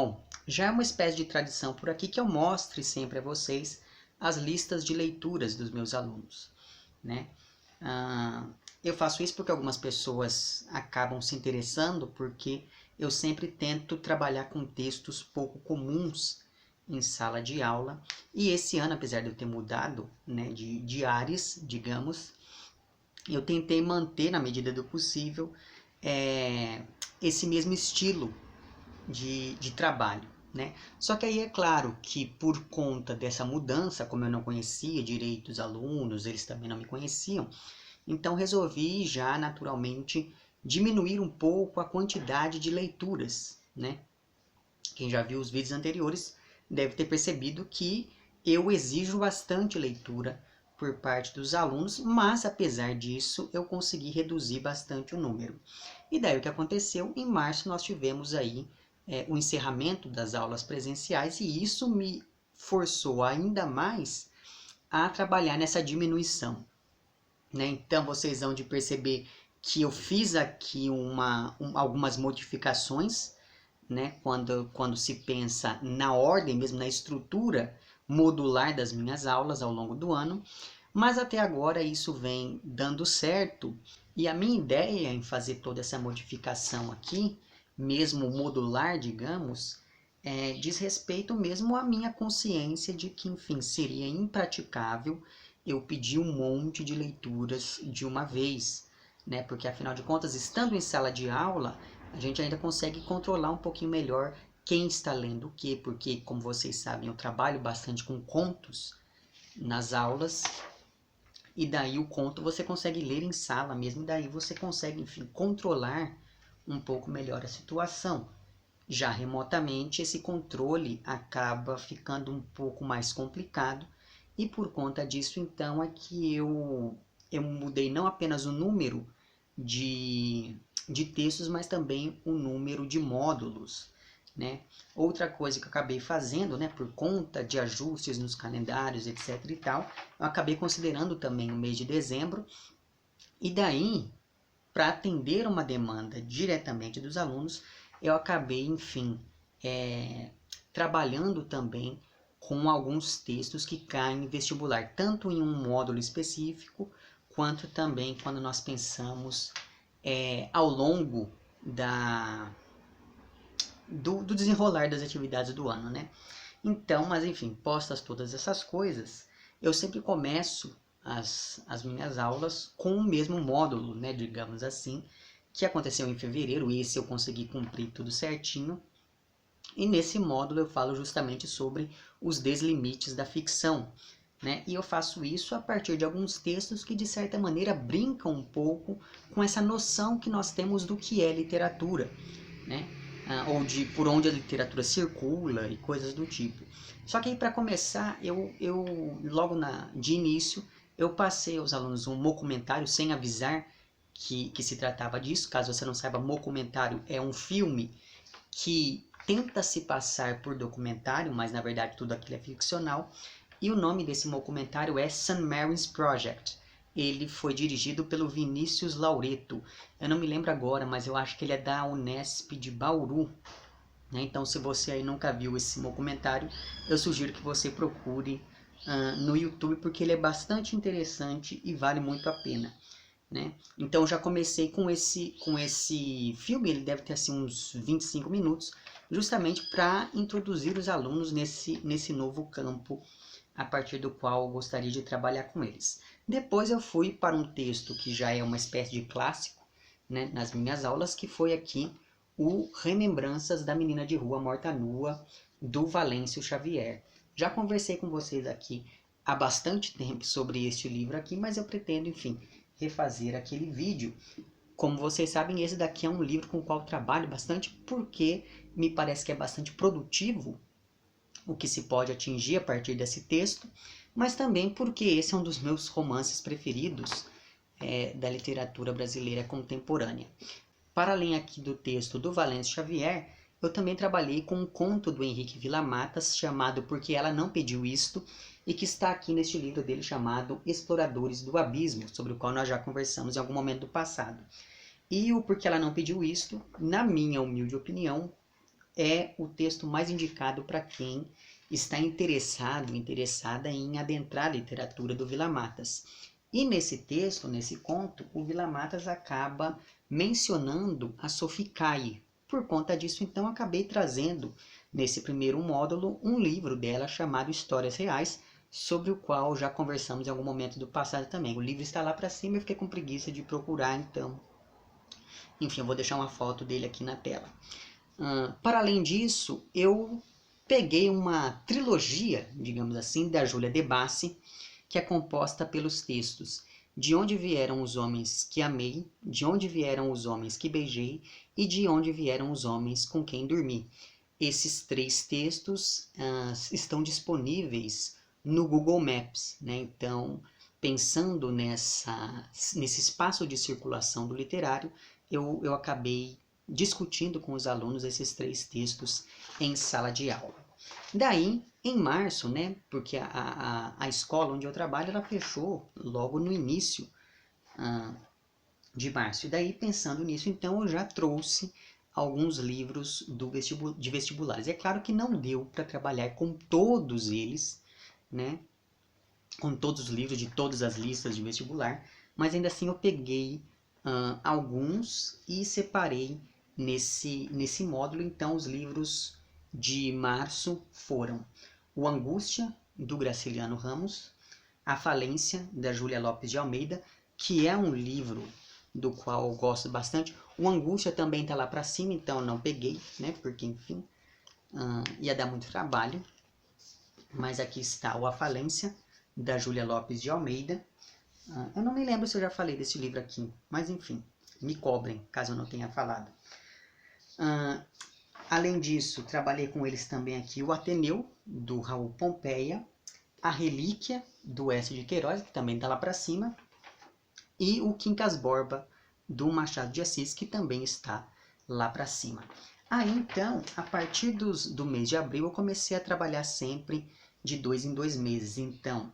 Bom, já é uma espécie de tradição por aqui que eu mostre sempre a vocês as listas de leituras dos meus alunos, né? Eu faço isso porque algumas pessoas acabam se interessando, porque eu sempre tento trabalhar com textos pouco comuns em sala de aula. E esse ano, apesar de eu ter mudado, né, de áreas, digamos, eu tentei manter, na medida do possível, esse mesmo estilo de trabalho, né? Só que aí é claro que por conta dessa mudança, como eu não conhecia direito os alunos, eles também não me conheciam, então resolvi já naturalmente diminuir um pouco a quantidade de leituras, né? Quem já viu os vídeos anteriores deve ter percebido que eu exijo bastante leitura por parte dos alunos, mas apesar disso eu consegui reduzir bastante o número. E daí o que aconteceu? Em março nós tivemos aí o encerramento das aulas presenciais e isso me forçou ainda mais a trabalhar nessa diminuição, né? Então vocês vão de perceber que eu fiz aqui algumas modificações, né? Quando se pensa na ordem, mesmo na estrutura modular das minhas aulas ao longo do ano, mas até agora isso vem dando certo e a minha ideia em fazer toda essa modificação aqui, mesmo modular, digamos, diz respeito mesmo à minha consciência de que, enfim, seria impraticável eu pedir um monte de leituras de uma vez, né? Porque afinal de contas, estando em sala de aula, a gente ainda consegue controlar um pouquinho melhor quem está lendo o quê, porque, como vocês sabem, eu trabalho bastante com contos nas aulas, e daí o conto você consegue ler em sala mesmo, e daí você consegue, enfim, controlar um pouco melhor a situação. Já remotamente, esse controle acaba ficando um pouco mais complicado, e por conta disso, então, é que eu mudei não apenas o número de textos, mas também o número de módulos, né? Outra coisa que eu acabei fazendo, né, por conta de ajustes nos calendários, etc e tal, eu acabei considerando também o mês de dezembro, e daí, para atender uma demanda diretamente dos alunos, eu acabei, enfim, trabalhando também com alguns textos que caem em vestibular, tanto em um módulo específico, quanto também quando nós pensamos ao longo do desenrolar das atividades do ano, né? Então, mas enfim, postas todas essas coisas, eu sempre começo as minhas aulas com o mesmo módulo, né, digamos assim, que aconteceu em fevereiro, esse eu consegui cumprir tudo certinho, e nesse módulo eu falo justamente sobre os deslimites da ficção, né? E eu faço isso a partir de alguns textos que de certa maneira brincam um pouco com essa noção que nós temos do que é literatura, né? Ou de por onde a literatura circula e coisas do tipo. Só que aí para começar, eu logo de início, eu passei aos alunos um documentário sem avisar que se tratava disso. Caso você não saiba, documentário é um filme que tenta se passar por documentário, mas na verdade tudo aquilo é ficcional. E o nome desse documentário é St. Mary's Project. Ele foi dirigido pelo Vinícius Laureto. Eu não me lembro agora, mas eu acho que ele é da Unesp de Bauru, né? Então, se você aí nunca viu esse documentário, eu sugiro que você procure no YouTube, porque ele é bastante interessante e vale muito a pena, né? Então, já comecei com esse filme, ele deve ter assim uns 25 minutos, justamente para introduzir os alunos nesse novo campo a partir do qual eu gostaria de trabalhar com eles. Depois eu fui para um texto que já é uma espécie de clássico, né, nas minhas aulas, que foi aqui o Remembranças da Menina de Rua Morta Nua, do Valêncio Xavier. Já conversei com vocês aqui há bastante tempo sobre este livro aqui, mas eu pretendo, enfim, refazer aquele vídeo. Como vocês sabem, esse daqui é um livro com o qual trabalho bastante, porque me parece que é bastante produtivo o que se pode atingir a partir desse texto, mas também porque esse é um dos meus romances preferidos da literatura brasileira contemporânea. Para além aqui do texto do Valêncio Xavier, eu também trabalhei com um conto do Henrique Villa-Matas chamado Porque Ela Não Pediu Isto, e que está aqui neste livro dele chamado Exploradores do Abismo, sobre o qual nós já conversamos em algum momento do passado. E o Porque Ela Não Pediu Isto, na minha humilde opinião, é o texto mais indicado para quem está interessada em adentrar a literatura do Vila Matas. E nesse texto, nesse conto, o Vila Matas acaba mencionando a Sophie Calle. Por conta disso, então, acabei trazendo, nesse primeiro módulo, um livro dela chamado Histórias Reais, sobre o qual já conversamos em algum momento do passado também. O livro está lá para cima, eu fiquei com preguiça de procurar, então... Enfim, eu vou deixar uma foto dele aqui na tela. Para além disso, eu peguei uma trilogia, digamos assim, da Júlia de Bassi, que é composta pelos textos De Onde Vieram os Homens que Amei, De Onde Vieram os Homens que Beijei e De Onde Vieram os Homens com Quem Dormi. Esses 3 textos estão disponíveis no Google Maps, né? Então, pensando nesse espaço de circulação do literário, eu acabei discutindo com os alunos esses 3 textos em sala de aula. Daí, em março, né, porque a escola onde eu trabalho, ela fechou logo no início de março. E daí, pensando nisso, então, eu já trouxe alguns livros de vestibulares. É claro que não deu para trabalhar com todos eles, né, com todos os livros de todas as listas de vestibular, mas ainda assim eu peguei alguns e separei nesse módulo. Então, os livros de março foram O Angústia, do Graciliano Ramos, A Falência, da Júlia Lopes de Almeida, que é um livro do qual eu gosto bastante. O Angústia também está lá para cima, então eu não peguei, né, porque enfim, ia dar muito trabalho. Mas aqui está o A Falência, da Júlia Lopes de Almeida. Eu não me lembro se eu já falei desse livro aqui, mas enfim, me cobrem caso eu não tenha falado. Além disso, trabalhei com eles também aqui o Ateneu, do Raul Pompeia, A Relíquia, do S. de Queiroz, que também está lá para cima, e o Quincas Borba, do Machado de Assis, que também está lá para cima. Aí então, a partir do mês de abril, eu comecei a trabalhar sempre de 2 em 2 meses. Então,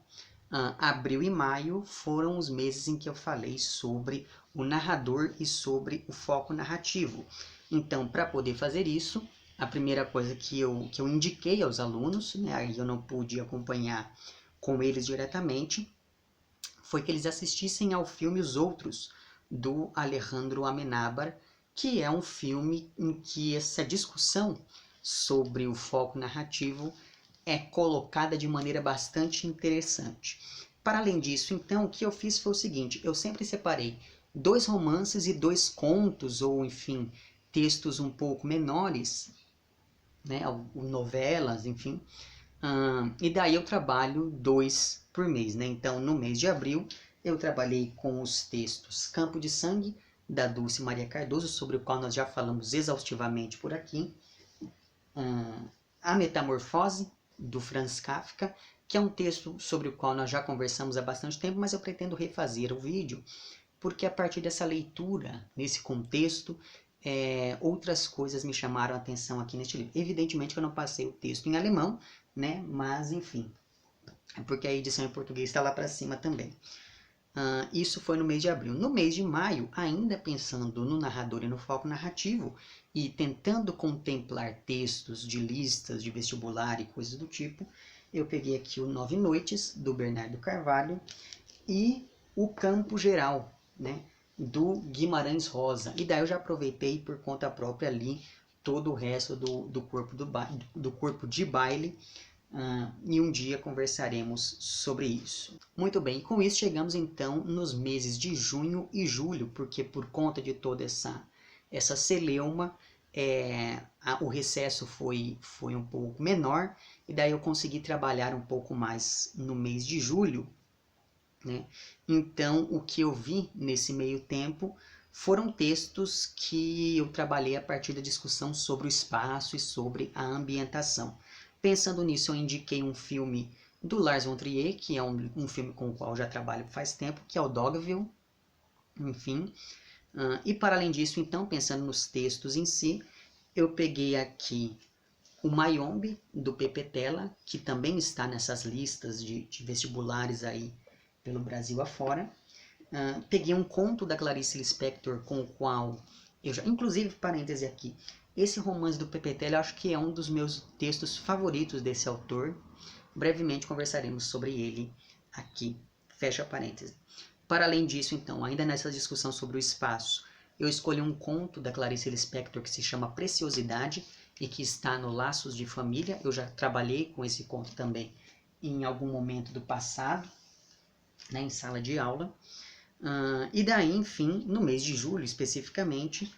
abril e maio foram os meses em que eu falei sobre o narrador e sobre o foco narrativo. Então, para poder fazer isso, a primeira coisa que eu indiquei aos alunos, né, aí eu não pude acompanhar com eles diretamente, foi que eles assistissem ao filme Os Outros, do Alejandro Amenábar, que é um filme em que essa discussão sobre o foco narrativo é colocada de maneira bastante interessante. Para além disso, então, o que eu fiz foi o seguinte: eu sempre separei 2 romances e 2 contos, ou enfim, textos um pouco menores, né, novelas, enfim, e daí eu trabalho 2 por mês, né? Então, no mês de abril, eu trabalhei com os textos Campo de Sangue, da Dulce Maria Cardoso, sobre o qual nós já falamos exaustivamente por aqui, A Metamorfose, do Franz Kafka, que é um texto sobre o qual nós já conversamos há bastante tempo, mas eu pretendo refazer o vídeo, porque a partir dessa leitura, nesse contexto, outras coisas me chamaram a atenção aqui neste livro. Evidentemente que eu não passei o texto em alemão, né? Mas enfim, porque a edição em português está lá para cima também. Isso foi no mês de abril. No mês de maio, ainda pensando no narrador e no foco narrativo, e tentando contemplar textos de listas de vestibular e coisas do tipo, eu peguei aqui o 9 Noites, do Bernardo Carvalho, e o Campo Geral, né, do Guimarães Rosa. E daí eu já aproveitei por conta própria ali todo o resto do corpo de baile, e um dia conversaremos sobre isso. Muito bem, com isso chegamos então nos meses de junho e julho, porque por conta de toda essa celeuma, o recesso foi um pouco menor, e daí eu consegui trabalhar um pouco mais no mês de julho, né? Então, o que eu vi nesse meio tempo foram textos que eu trabalhei a partir da discussão sobre o espaço e sobre a ambientação. Pensando nisso, eu indiquei um filme do Lars von Trier, que é um filme com o qual eu já trabalho faz tempo, que é o Dogville, enfim. E para além disso, então, pensando nos textos em si, eu peguei aqui o Mayombe, do Pepe Tela, que também está nessas listas de vestibulares aí pelo Brasil afora. Peguei um conto da Clarice Lispector, com o qual eu já... Inclusive, parêntese aqui, Esse romance do Pepetelli eu acho que é um dos meus textos favoritos desse autor. Brevemente conversaremos sobre ele aqui. Fecha parênteses. Para além disso, então, ainda nessa discussão sobre o espaço, eu escolhi um conto da Clarice Lispector que se chama Preciosidade e que está no Laços de Família. Eu já trabalhei com esse conto também em algum momento do passado, né, em sala de aula. E daí, enfim, no mês de julho especificamente,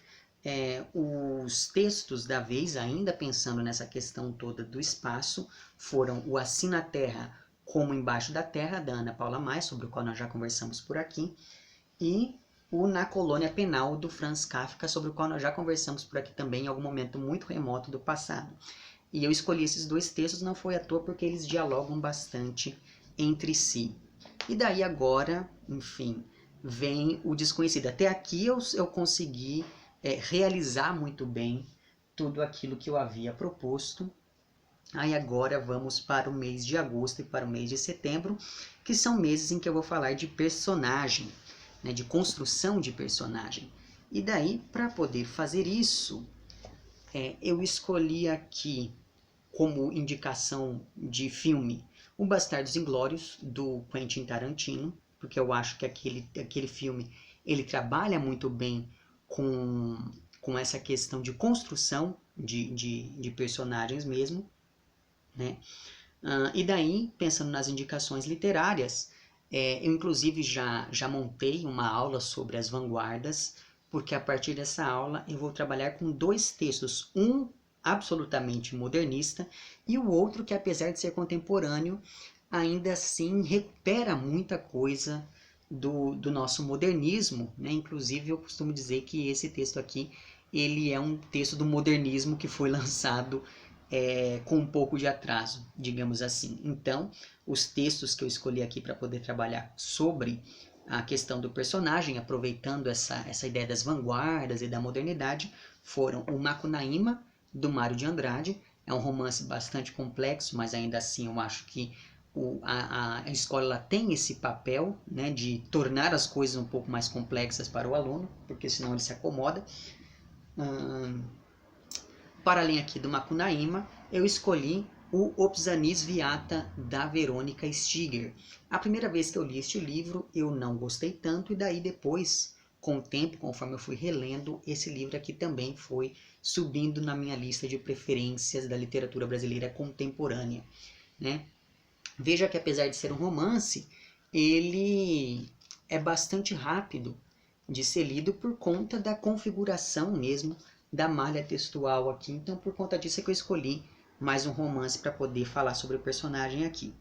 os textos da vez, ainda pensando nessa questão toda do espaço, foram o Assim na Terra como Embaixo da Terra, da Ana Paula Mais, sobre o qual nós já conversamos por aqui, e o Na Colônia Penal, do Franz Kafka, sobre o qual nós já conversamos por aqui também em algum momento muito remoto do passado. E eu escolhi esses dois textos, não foi à toa, porque eles dialogam bastante entre si. E daí agora, enfim, vem o desconhecido. Até aqui eu consegui realizar muito bem tudo aquilo que eu havia proposto. Aí agora vamos para o mês de agosto e para o mês de setembro, que são meses em que eu vou falar de personagem, né, de construção de personagem. E daí, para poder fazer isso, eu escolhi aqui como indicação de filme O Bastardos Inglórios, do Quentin Tarantino, porque eu acho que aquele filme ele trabalha muito bem com essa questão de construção de personagens mesmo, né? E daí, pensando nas indicações literárias, eu inclusive já montei uma aula sobre as vanguardas, porque a partir dessa aula eu vou trabalhar com dois textos, um absolutamente modernista e o outro que, apesar de ser contemporâneo, ainda assim recupera muita coisa do nosso modernismo, né? Inclusive eu costumo dizer que esse texto aqui ele é um texto do modernismo que foi lançado com um pouco de atraso, digamos assim. Então, os textos que eu escolhi aqui para poder trabalhar sobre a questão do personagem, aproveitando essa ideia das vanguardas e da modernidade, foram o Macunaíma, do Mário de Andrade. É um romance bastante complexo, mas ainda assim eu acho que a escola tem esse papel, né, de tornar as coisas um pouco mais complexas para o aluno, porque senão ele se acomoda. Para além aqui do Macunaíma, eu escolhi o Opsanis Viata, da Verônica Stiger. A primeira vez que eu li este livro, eu não gostei tanto, e daí depois, com o tempo, conforme eu fui relendo, esse livro aqui também foi subindo na minha lista de preferências da literatura brasileira contemporânea, né? Veja que apesar de ser um romance, ele é bastante rápido de ser lido por conta da configuração mesmo da malha textual aqui. Então, por conta disso é que eu escolhi mais um romance para poder falar sobre o personagem aqui.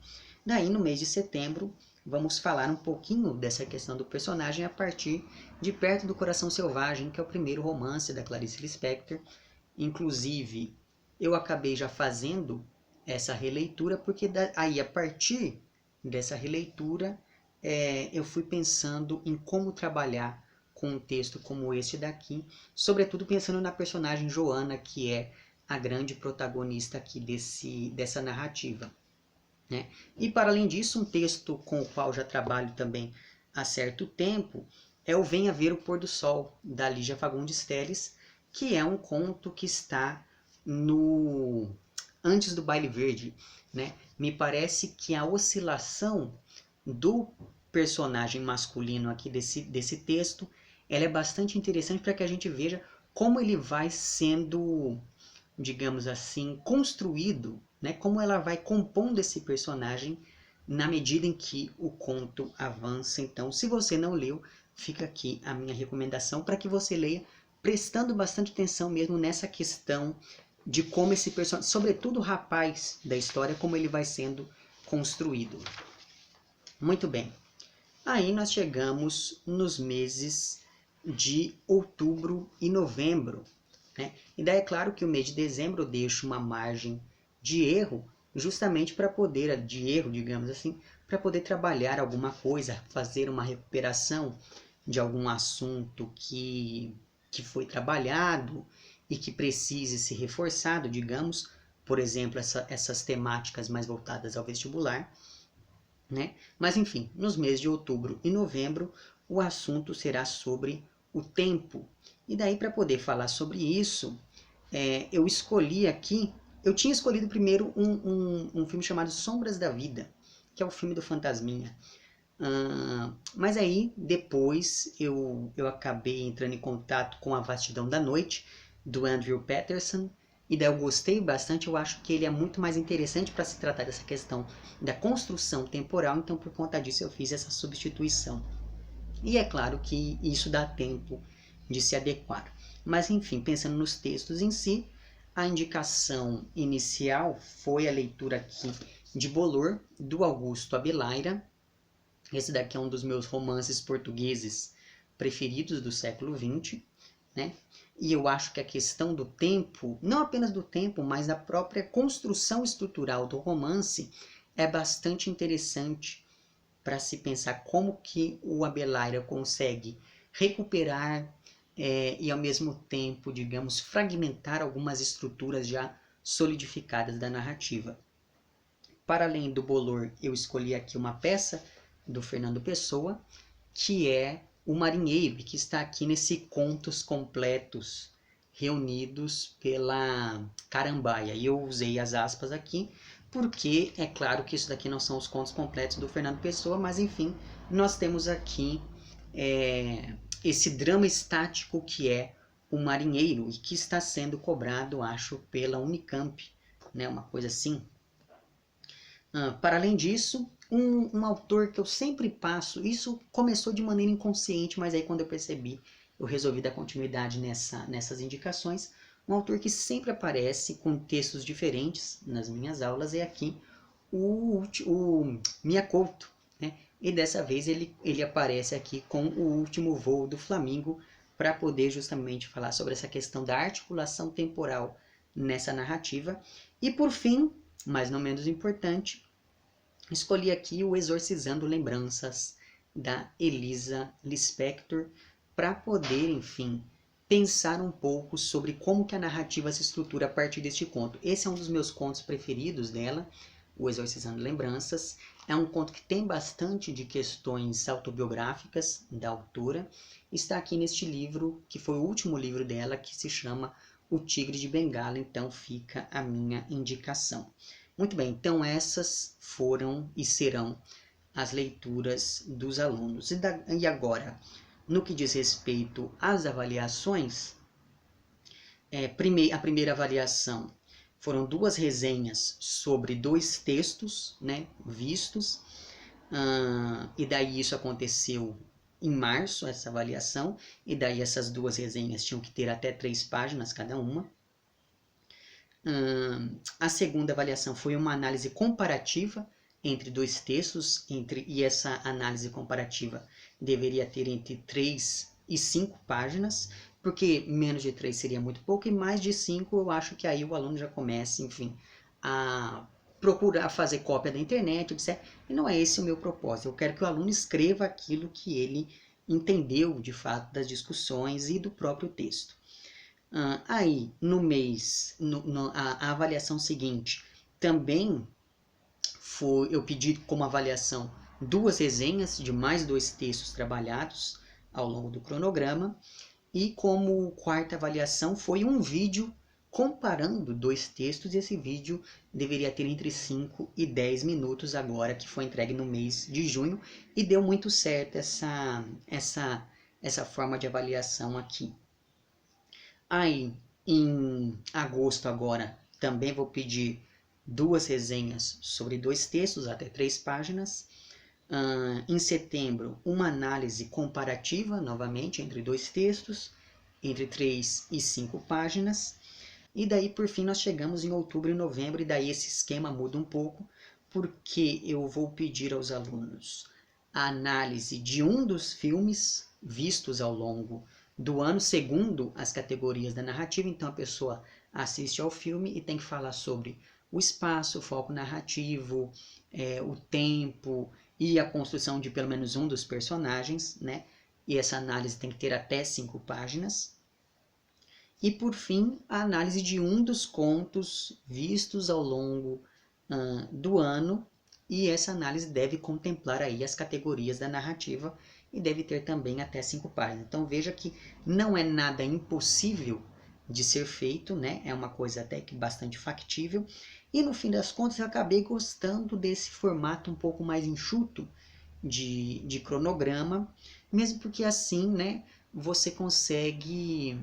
Daí, no mês de setembro, vamos falar um pouquinho dessa questão do personagem a partir de Perto do Coração Selvagem, que é o primeiro romance da Clarice Lispector. Inclusive, eu acabei já fazendo essa releitura, porque aí, a partir dessa releitura, eu fui pensando em como trabalhar com um texto como este daqui, sobretudo pensando na personagem Joana, que é a grande protagonista aqui dessa narrativa, né? E para além disso, um texto com o qual já trabalho também há certo tempo é o Venha Ver o Pôr do Sol, da Lígia Fagundes Telles, que é um conto que está no Antes do Baile Verde, né? Me parece que a oscilação do personagem masculino aqui desse texto, ela é bastante interessante para que a gente veja como ele vai sendo, digamos assim, construído, né? Como ela vai compondo esse personagem na medida em que o conto avança. Então, se você não leu, fica aqui a minha recomendação para que você leia, prestando bastante atenção mesmo nessa questão de como esse personagem, sobretudo o rapaz da história, como ele vai sendo construído. Muito bem. Aí nós chegamos nos meses de outubro e novembro, né? E daí é claro que o mês de dezembro eu deixo uma margem de erro, justamente para poder, de erro, digamos assim, para poder trabalhar alguma coisa, fazer uma recuperação de algum assunto que foi trabalhado e que precise ser reforçado, digamos, por exemplo, essas temáticas mais voltadas ao vestibular, né? Mas enfim, nos meses de outubro e novembro, o assunto será sobre o tempo. E daí, para poder falar sobre isso, eu escolhi aqui, eu tinha escolhido primeiro um filme chamado Sombras da Vida, que é o filme do Fantasminha. Mas aí, depois, eu acabei entrando em contato com A Vastidão da Noite, do Andrew Patterson, e daí eu gostei bastante. Eu acho que ele é muito mais interessante para se tratar dessa questão da construção temporal, então por conta disso eu fiz essa substituição. E é claro que isso dá tempo de se adequar. Mas enfim, pensando nos textos em si, a indicação inicial foi a leitura aqui de Bolor, do Augusto Abelaira. Esse daqui é um dos meus romances portugueses preferidos do século XX, né? E eu acho que a questão do tempo, não apenas do tempo, mas da própria construção estrutural do romance, é bastante interessante para se pensar como que o Abelaira consegue recuperar e ao mesmo tempo, digamos, fragmentar algumas estruturas já solidificadas da narrativa. Para além do Bolor, eu escolhi aqui uma peça do Fernando Pessoa, que é O Marinheiro, que está aqui nesse Contos Completos reunidos pela Carambaia. E eu usei as aspas aqui, porque é claro que isso daqui não são os contos completos do Fernando Pessoa, mas enfim, nós temos aqui esse drama estático que é O Marinheiro, e que está sendo cobrado, acho, pela Unicamp, né, uma coisa assim. Para além disso, um autor que eu sempre passo, isso começou de maneira inconsciente, mas aí quando eu percebi, eu resolvi dar continuidade nessas indicações. Um autor que sempre aparece com textos diferentes nas minhas aulas é aqui o Miyakoto, né? E dessa vez ele aparece aqui com O Último Voo do Flamingo, para poder justamente falar sobre essa questão da articulação temporal nessa narrativa. E por fim, mas não menos importante, escolhi aqui o Exorcizando Lembranças, da Elisa Lispector, para poder, enfim, pensar um pouco sobre como que a narrativa se estrutura a partir deste conto. Esse é um dos meus contos preferidos dela, o Exorcizando Lembranças. É um conto que tem bastante de questões autobiográficas da autora. Está aqui neste livro, que foi o último livro dela, que se chama O Tigre de Bengala, então fica a minha indicação. Muito bem, então essas foram e serão as leituras dos alunos. E agora, no que diz respeito às avaliações, a primeira avaliação foram 2 resenhas sobre 2 textos, né, vistos, e daí isso aconteceu em março, essa avaliação, e daí essas 2 resenhas tinham que ter até 3 páginas cada uma. A segunda avaliação foi uma análise comparativa entre 2 textos, e essa análise comparativa deveria ter entre 3 e 5 páginas, porque menos de 3 seria muito pouco, e mais de 5 eu acho que aí o aluno já começa, enfim, a procurar fazer cópia da internet, etc. E não é esse o meu propósito. Eu quero que o aluno escreva aquilo que ele entendeu de fato das discussões e do próprio texto. Aí, no mês, a avaliação seguinte, também eu pedi como avaliação 2 resenhas de mais 2 textos trabalhados ao longo do cronograma, e como quarta avaliação foi um vídeo comparando 2 textos, e esse vídeo deveria ter entre 5 e 10 minutos agora, que foi entregue no mês de junho, e deu muito certo essa forma de avaliação aqui. Aí, em agosto agora, também vou pedir 2 resenhas sobre 2 textos, até 3 páginas. Em setembro, uma análise comparativa, novamente, entre 2 textos, entre 3 e 5 páginas. E daí, por fim, nós chegamos em outubro e novembro, e daí esse esquema muda um pouco, porque eu vou pedir aos alunos a análise de um dos filmes vistos ao longo do ano, segundo as categorias da narrativa. Então a pessoa assiste ao filme e tem que falar sobre o espaço, o foco narrativo, o tempo e a construção de pelo menos um dos personagens, né? E essa análise tem que ter até 5 páginas. E por fim, a análise de um dos contos vistos ao longo do ano, e essa análise deve contemplar aí as categorias da narrativa e deve ter também até 5 páginas. Então veja que não é nada impossível de ser feito, né? É uma coisa até que bastante factível. E no fim das contas eu acabei gostando desse formato um pouco mais enxuto de cronograma, mesmo porque assim, né, você consegue,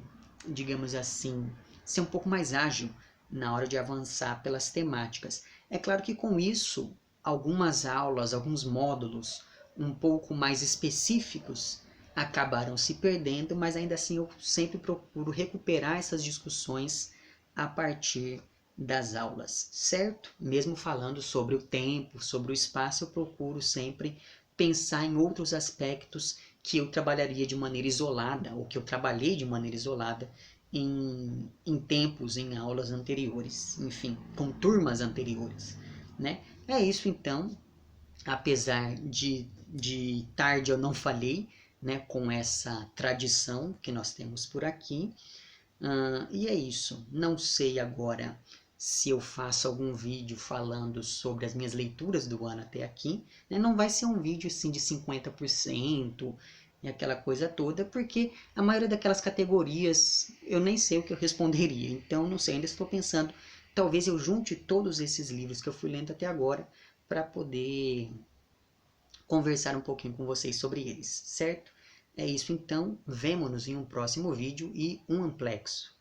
digamos assim, ser um pouco mais ágil na hora de avançar pelas temáticas. É claro que com isso, algumas aulas, alguns módulos um pouco mais específicos acabaram se perdendo, mas ainda assim eu sempre procuro recuperar essas discussões a partir das aulas, certo? Mesmo falando sobre o tempo, sobre o espaço, eu procuro sempre pensar em outros aspectos que eu trabalharia de maneira isolada, ou que eu trabalhei de maneira isolada em tempos, em aulas anteriores, enfim, com turmas anteriores, né? É isso então, apesar de tarde eu não falei, né, com essa tradição que nós temos por aqui. E é isso. Não sei agora se eu faço algum vídeo falando sobre as minhas leituras do ano até aqui. Né? Não vai ser um vídeo assim de 50% e aquela coisa toda, porque a maioria daquelas categorias eu nem sei o que eu responderia. Então, não sei, ainda estou pensando. Talvez eu junte todos esses livros que eu fui lendo até agora para poder conversar um pouquinho com vocês sobre eles, certo? É isso então, vemo-nos em um próximo vídeo e um amplexo.